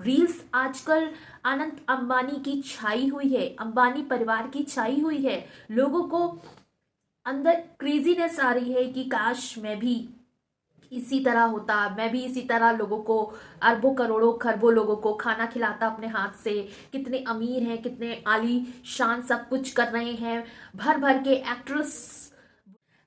Reels आजकल अनंत अंबानी की छाई हुई है, अंबानी परिवार की छाई हुई है। लोगों को अंदर क्रेजीनेस आ रही है कि काश मैं भी इसी तरह होता, मैं भी इसी तरह लोगों को, अरबों करोड़ों खरबों लोगों को खाना खिलाता अपने हाथ से। कितने अमीर हैं, कितने आली शान सब कुछ कर रहे हैं, भर भर के actress.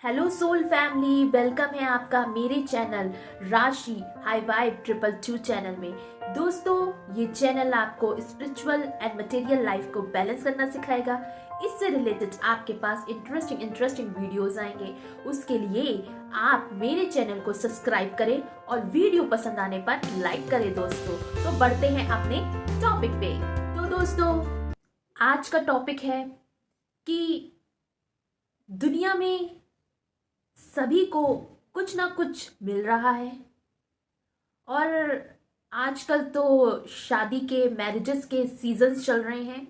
Hello soul family, welcome है आपका मेरे चैनल राशि हाई वाइब 222 चैनल में। दोस्तों, ये चैनल आपको स्पिरिचुअल एंड मटेरियल लाइफ को बैलेंस करना सिखाएगा। इससे रिलेटेड आपके पास इंटरेस्टिंग वीडियोस आएंगे। उसके लिए आप मेरे चैनल को सब्सक्राइब करें और वीडियो पसंद आने पर लाइक करें। दोस्तों, तो बढ़ते हैं अपने टॉपिक पे। तो दोस्तों, आज का टॉपिक है कि दुनिया में सभी को कुछ ना कुछ मिल रहा है, और आजकल तो शादी के, मैरिजेस के सीजन्स चल रहे हैं।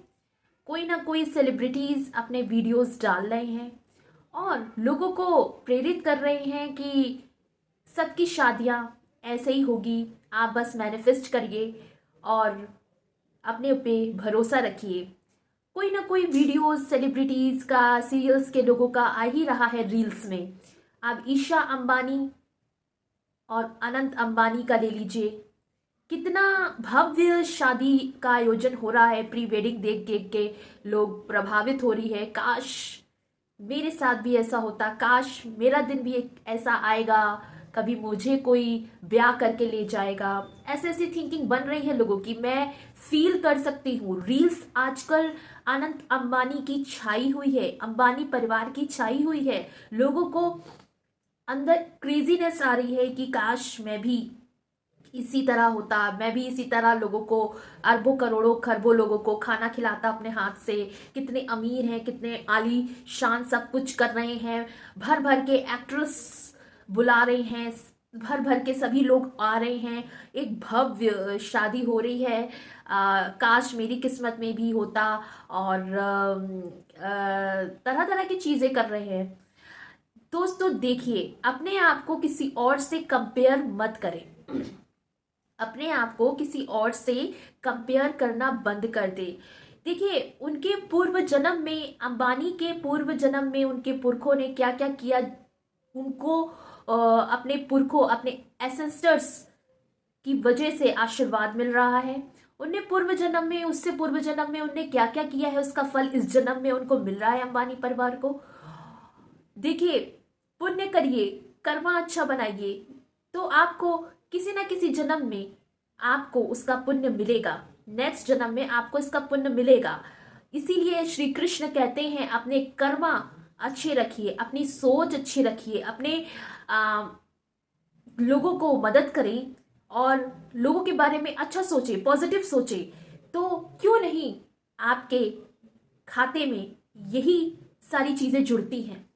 कोई ना कोई सेलिब्रिटीज अपने वीडियोस डाल रहे हैं और लोगों को प्रेरित कर रहे हैं कि सबकी शादियां ऐसे ही होगी, आप बस मैनिफेस्ट करिए और अपने पे भरोसा रखिए। कोई ना कोई वीडियोस सेलिब्रिटीज का, सीरियल्स के लोगों का आ ही रहा है रील्स में। अब ईशा अंबानी और अनंत अंबानी का ले लीजिए, कितना भव्य शादी का आयोजन हो रहा है। प्री वेडिंग देख देख के लोग प्रभावित हो रही है। काश मेरे साथ भी ऐसा होता, काश मेरा दिन भी एक ऐसा आएगा, कभी मुझे कोई ब्याह करके ले जाएगा। ऐसे ऐसी थिंकिंग बन रही है लोगों की, मैं फील कर सकती हूँ। रील्स आजकल अनंत अंबानी की छाई हुई है, अंबानी परिवार की छाई हुई है। लोगों को अंदर क्रेजीनेस आ रही है कि काश मैं भी इसी तरह होता, मैं भी इसी तरह लोगों को, अरबों करोड़ों खरबों लोगों को खाना खिलाता अपने हाथ से। कितने अमीर हैं, कितने आली शान सब कुछ कर रहे हैं, भर भर के एक्ट्रेस बुला रहे हैं, भर भर के सभी लोग आ रहे हैं। एक भव्य शादी हो रही है। काश मेरी किस्मत में भी होता। और तरह तरह की चीजें कर रहे हैं। दोस्तों देखिए, अपने आप को किसी और से कंपेयर मत करें। अपने आप को किसी और से कंपेयर करना बंद कर दे। देखिए, उनके पूर्व जन्म में, अंबानी के पूर्व जन्म में उनके पुरखों ने क्या क्या किया, उनको अपने पुरखों, अपने एसेस्टर्स की वजह से आशीर्वाद मिल रहा है। उन्हें पूर्व जन्म में, उससे पूर्व जन्म में उन्हें क्या क्या किया है, उसका फल इस जन्म में उनको मिल रहा है अंबानी परिवार को। देखिए, पुण्य करिए, कर्मा अच्छा बनाइए, तो आपको किसी ना किसी जन्म में आपको उसका पुण्य मिलेगा। नेक्स्ट जन्म में आपको इसका पुण्य मिलेगा। इसीलिए श्री कृष्ण कहते हैं, अपने कर्मा अच्छे रखिए, अपनी सोच अच्छी रखिए, अपने लोगों को मदद करें और लोगों के बारे में अच्छा सोचे, पॉजिटिव सोचे। तो क्यों नहीं आपके खाते में यही सारी चीजें जुड़ती हैं,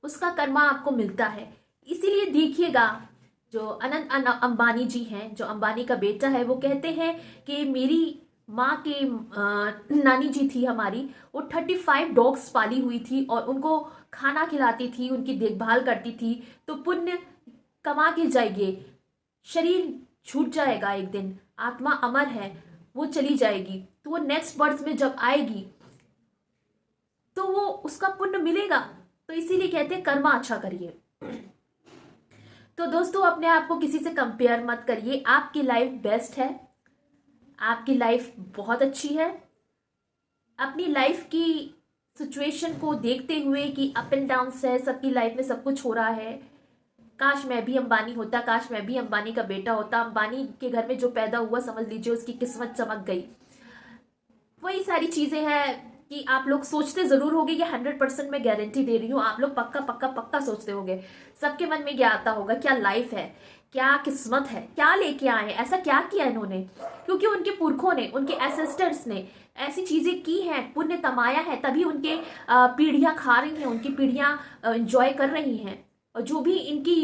उसका कर्मा आपको मिलता है। इसीलिए देखिएगा, जो अनंत अंबानी जी हैं, जो अंबानी का बेटा है, वो कहते हैं कि मेरी माँ के नानी जी थी हमारी, वो 35 डॉग्स पाली हुई थी और उनको खाना खिलाती थी, उनकी देखभाल करती थी। तो पुण्य कमा के जाएगी, शरीर छूट जाएगा एक दिन, आत्मा अमर है, वो चली जाएगी, तो वो नेक्स्ट बर्थ में जब आएगी तो वो उसका पुण्य मिलेगा। तो इसीलिए कहते हैं कर्मा अच्छा करिए। तो दोस्तों, अपने आप को किसी से कंपेयर मत करिए। आपकी लाइफ बेस्ट है, आपकी लाइफ बहुत अच्छी है। अपनी लाइफ की सिचुएशन को देखते हुए कि अप एंड डाउन है, सबकी लाइफ में सब कुछ हो रहा है। काश मैं भी अंबानी होता, काश मैं भी अंबानी का बेटा होता। अंबानी के घर में जो पैदा हुआ, समझ लीजिए उसकी किस्मत चमक गई। वही सारी चीजें हैं कि आप लोग सोचते जरूर होगे, ये 100% मैं गारंटी दे रही हूँ, आप लोग पक्का पक्का पक्का सोचते होंगे। सबके मन में क्या आता होगा, क्या लाइफ है, क्या किस्मत है, क्या लेके आए हैं, ऐसा क्या किया इन्होंने। क्योंकि उनके पुरखों ने, उनके एसेस्टर्स ने ऐसी चीजें की हैं, पुण्य कमाया है, तभी उनके पीढ़ियां खा रही हैं, उनकी पीढ़ियां एंजॉय कर रही हैं। और जो भी इनकी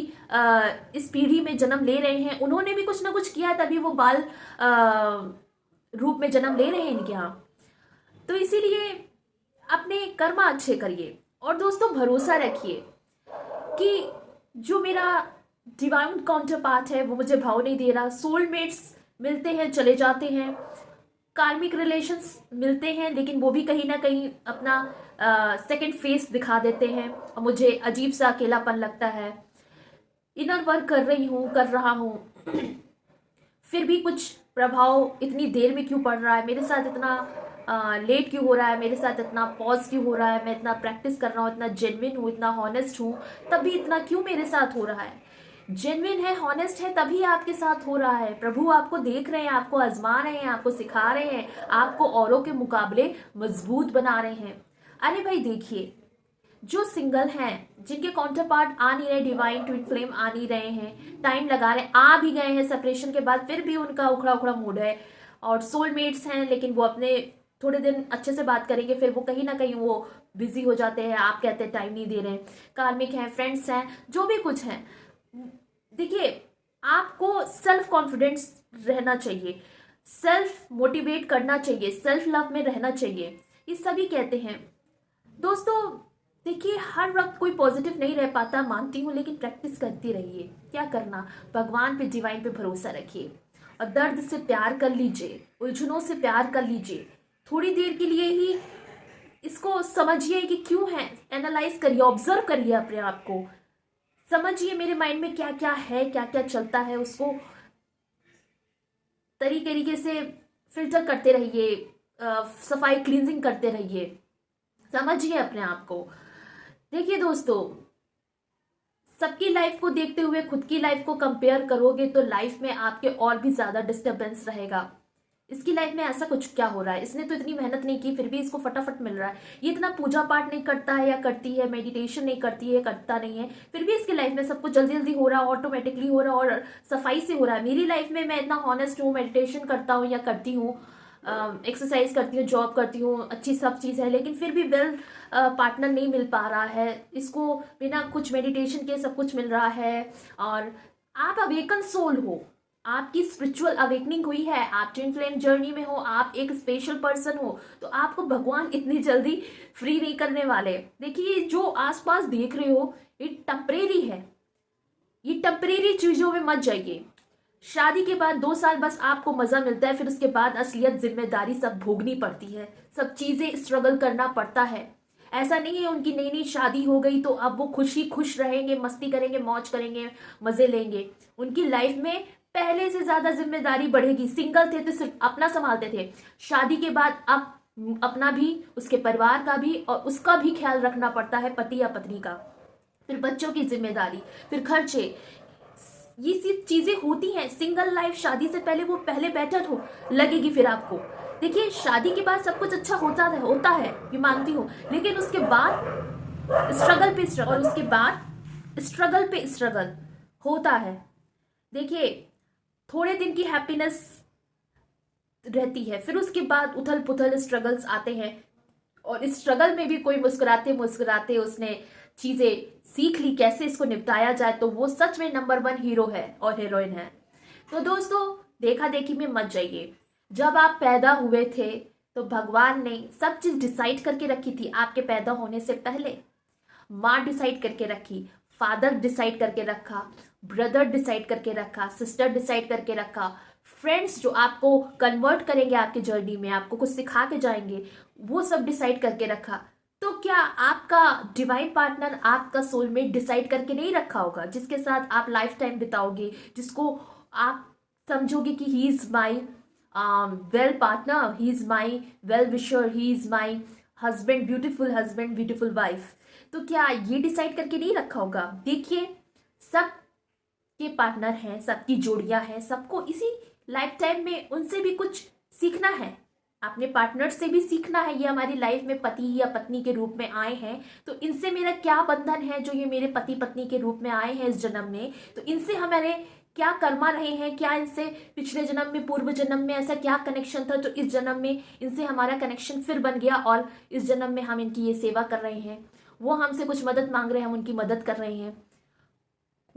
इस पीढ़ी में जन्म ले रहे हैं, उन्होंने भी कुछ ना कुछ किया है, तभी वो बाल रूप में जन्म ले रहे हैं इनके यहाँ। तो इसीलिए अपने कर्मा अच्छे करिए। और दोस्तों, भरोसा रखिए कि जो मेरा डिवाइन काउंटर पार्ट है वो मुझे भाव नहीं दे रहा, सोलमेट्स मिलते हैं चले जाते हैं, कार्मिक रिलेशंस मिलते हैं, लेकिन वो भी कहीं ना कहीं अपना सेकंड फेस दिखा देते हैं और मुझे अजीब सा अकेलापन लगता है। इनर वर्क कर रहा हूँ फिर भी कुछ प्रभाव इतनी देर में क्यों पड़ रहा है, मेरे साथ इतना लेट क्यों हो रहा है, मेरे साथ इतना पॉज क्यों हो रहा है, मैं इतना प्रैक्टिस कर रहा हूँ, इतना जेन्युइन हूँ, इतना हॉनेस्ट हूँ, तब भी इतना क्यों मेरे साथ हो रहा है। जेन्युइन है, हॉनेस्ट है, तभी आपके साथ हो रहा है। प्रभु आपको देख रहे हैं, आपको आजमा रहे हैं, आपको सिखा रहे हैं, आपको औरों के मुकाबले मजबूत बना रहे हैं। अरे भाई देखिए, जो सिंगल हैं, जिनके काउंटर पार्ट आ नहीं रहे, डिवाइन ट्विन फ्लेम आ नहीं रहे हैं, टाइम लगा रहे, आ भी गए हैं सेपरेशन के बाद, फिर भी उनका उखड़ा उखड़ा मूड है, और सोलमेट्स हैं, लेकिन वो अपने थोड़े दिन अच्छे से बात करेंगे, फिर वो कहीं ना कहीं वो बिजी हो जाते हैं, आप कहते हैं टाइम नहीं दे रहे हैं। कार्मिक हैं, फ्रेंड्स हैं, जो भी कुछ हैं, देखिए आपको सेल्फ कॉन्फिडेंस रहना चाहिए, सेल्फ मोटिवेट करना चाहिए, सेल्फ लव में रहना चाहिए, ये सभी कहते हैं। दोस्तों देखिए, हर वक्त कोई पॉजिटिव नहीं रह पाता, मानती हूँ, लेकिन प्रैक्टिस करती रहिए। क्या करना, भगवान पे, डिवाइन पे भरोसा रखिए और दर्द से प्यार कर लीजिए, उलझनों से प्यार कर लीजिए। थोड़ी देर के लिए ही इसको समझिए कि क्यों है, एनालाइज करिए, ऑब्जर्व करिए अपने आप को, समझिए मेरे माइंड में क्या क्या है, क्या क्या चलता है, उसको तरीके से फिल्टर करते रहिए, सफाई क्लींजिंग करते रहिए, समझिए अपने आप को। देखिए दोस्तों, सबकी लाइफ को देखते हुए खुद की लाइफ को कंपेयर करोगे तो लाइफ में आपके और भी ज्यादा डिस्टरबेंस रहेगा। इसकी लाइफ में ऐसा कुछ क्या हो रहा है, इसने तो इतनी मेहनत नहीं की फिर भी इसको फटाफट मिल रहा है, ये इतना पूजा पाठ नहीं करता है या करती है, मेडिटेशन नहीं करती है, करता नहीं है, फिर भी इसकी लाइफ में सब कुछ जल्दी जल्दी हो रहा है, ऑटोमेटिकली हो रहा है और सफाई से हो रहा है। मेरी लाइफ में मैं इतना हॉनेस्ट हूँ, मेडिटेशन करता हूँ या करती हूँ, एक्सरसाइज करती हूँ, जॉब करती हूँ, अच्छी सब चीज़ है, लेकिन फिर भी वेल पार्टनर नहीं मिल पा रहा है, इसको बिना कुछ मेडिटेशन के सब कुछ मिल रहा है। और आप अवेकन सोल हो, आपकी स्पिरिचुअल अवेकनिंग हुई है, आप ट्विन फ्लेम जर्नी में हो, आप एक स्पेशल पर्सन हो, तो आपको भगवान इतनी जल्दी फ्री नहीं करने वाले। देखिए जो आसपास देख रहे हो ये टेम्परेरी है, ये टेम्परेरी चीजों में मत जाइए। शादी के बाद 2 साल बस आपको मजा मिलता है, फिर उसके बाद असलियत जिम्मेदारी सब भोगनी पड़ती है, सब चीजें स्ट्रगल करना पड़ता है। ऐसा नहीं है उनकी नई नई शादी हो गई तो अब वो खुश रहेंगे, मस्ती करेंगे, मौज करेंगे, मजे लेंगे। उनकी लाइफ में पहले से ज्यादा जिम्मेदारी बढ़ेगी। सिंगल थे तो सिर्फ अपना संभालते थे, शादी के बाद अब अपना भी, उसके परिवार का भी और उसका भी ख्याल रखना पड़ता है, पति या पत्नी का, फिर बच्चों की जिम्मेदारी, फिर खर्चे, ये सब चीजें होती हैं। सिंगल लाइफ शादी से पहले वो पहले बेटर हो लगेगी फिर आपको। देखिए शादी के बाद सब कुछ अच्छा होता है ये मानती हूँ, लेकिन उसके बाद स्ट्रगल पे स्ट्रगल, और उसके बाद स्ट्रगल पे स्ट्रगल होता है। देखिए थोड़े दिन की हैप्पीनेस रहती है, फिर उसके बाद उथल पुथल स्ट्रगल्स आते हैं, और इस स्ट्रगल में भी कोई मुस्कुराते मुस्कुराते उसने चीजें सीख ली कैसे इसको निपटाया जाए, तो वो सच में नंबर 1 हीरो है और हीरोइन है। तो दोस्तों देखा देखी में मत जाइए। जब आप पैदा हुए थे तो भगवान ने सब चीज डिसाइड करके रखी थी आपके पैदा होने से पहले। माँ डिसाइड करके रखी, फादर डिसाइड करके रखा, ब्रदर डिसाइड करके रखा, सिस्टर डिसाइड करके रखा, फ्रेंड्स जो आपको कन्वर्ट करेंगे आपके जर्नी में, आपको कुछ सिखा के जाएंगे, वो सब डिसाइड करके रखा। तो क्या आपका डिवाइन पार्टनर, आपका सोलमेट डिसाइड करके नहीं रखा होगा, जिसके साथ आप लाइफ टाइम बिताओगे, जिसको आप समझोगे कि he is my well partner, he is my well wisher, he is my husband, beautiful wife. तो क्या ये डिसाइड करके नहीं रखा होगा? देखिए सब के पार्टनर हैं, सबकी जोड़ियां हैं, सबको इसी लाइफ टाइम में उनसे भी कुछ सीखना है, अपने पार्टनर से भी सीखना है। ये हमारी लाइफ में पति या पत्नी के रूप में आए हैं, तो इनसे मेरा क्या बंधन है जो ये मेरे पति पत्नी के रूप में आए हैं इस जन्म में, तो इनसे हमारे क्या कर्मा रहे हैं, क्या इनसे पिछले जन्म में, पूर्व जन्म में ऐसा क्या कनेक्शन था, तो इस जन्म में इनसे हमारा कनेक्शन फिर बन गया और इस जन्म में हम इनकी ये सेवा कर रहे हैं। वो हमसे कुछ मदद मांग रहे हैं, हम उनकी मदद कर रहे हैं।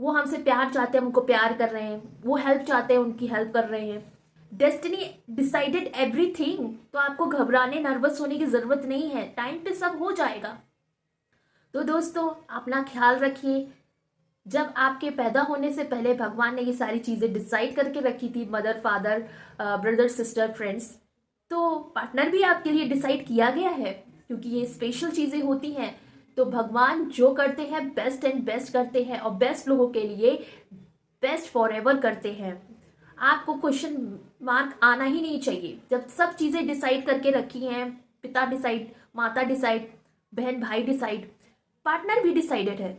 वो हमसे प्यार चाहते हैं, हम उनको प्यार कर रहे हैं। वो हेल्प चाहते हैं, उनकी हेल्प कर रहे हैं। डेस्टिनी डिसाइडेड एवरीथिंग, तो आपको घबराने, नर्वस होने की जरूरत नहीं है, टाइम पे सब हो जाएगा। तो दोस्तों अपना ख्याल रखिए, जब आपके पैदा होने से पहले भगवान ने ये सारी चीज़ें डिसाइड करके रखी थी, mother father brother sister friends, तो पार्टनर भी आपके लिए डिसाइड किया गया है, क्योंकि ये स्पेशल चीज़ें होती हैं। तो भगवान जो करते हैं बेस्ट एंड बेस्ट करते हैं, और बेस्ट लोगों के लिए बेस्ट फॉर एवर करते हैं। आपको क्वेश्चन मार्क आना ही नहीं चाहिए। जब सब चीज़ें डिसाइड करके रखी हैं, पिता डिसाइड, माता डिसाइड, बहन भाई डिसाइड, पार्टनर भी डिसाइडेड है,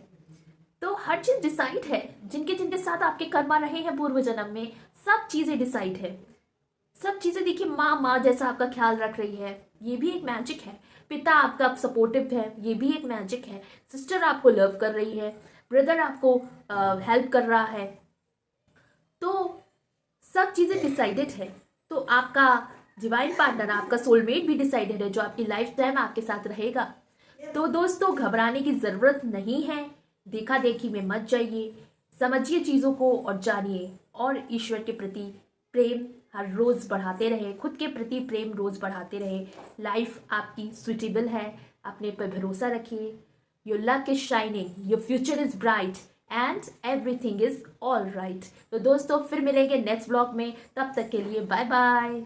तो हर चीज़ डिसाइड है। जिनके जिनके साथ आपके कर्मा रहे हैं पूर्व जन्म में, सब चीज़ें डिसाइड है। सब चीज़ें देखिए, माँ माँ जैसा आपका ख्याल रख रही है, ये भी एक मैजिक है। पिता आपका सपोर्टिव है, ये भी एक मैजिक है। सिस्टर आपको लव कर रही है, ब्रदर आपको हेल्प कर रहा है, तो सब चीज़ें डिसाइडेड है। तो आपका डिवाइन पार्टनर, आपका सोलमेट भी डिसाइडेड है, जो आपकी लाइफ टाइम आपके साथ रहेगा। तो दोस्तों, घबराने की ज़रूरत नहीं है, देखा देखी में मत जाइए, समझिए चीज़ों को और जानिए, और ईश्वर के प्रति प्रेम हर रोज़ बढ़ाते रहे, खुद के प्रति प्रेम रोज़ बढ़ाते रहे। लाइफ आपकी सुटेबल है, अपने पर भरोसा रखिए। Your luck is shining, your future is bright and everything is all right. तो दोस्तों, फिर मिलेंगे नेक्स्ट ब्लॉग में, तब तक के लिए बाय बाय।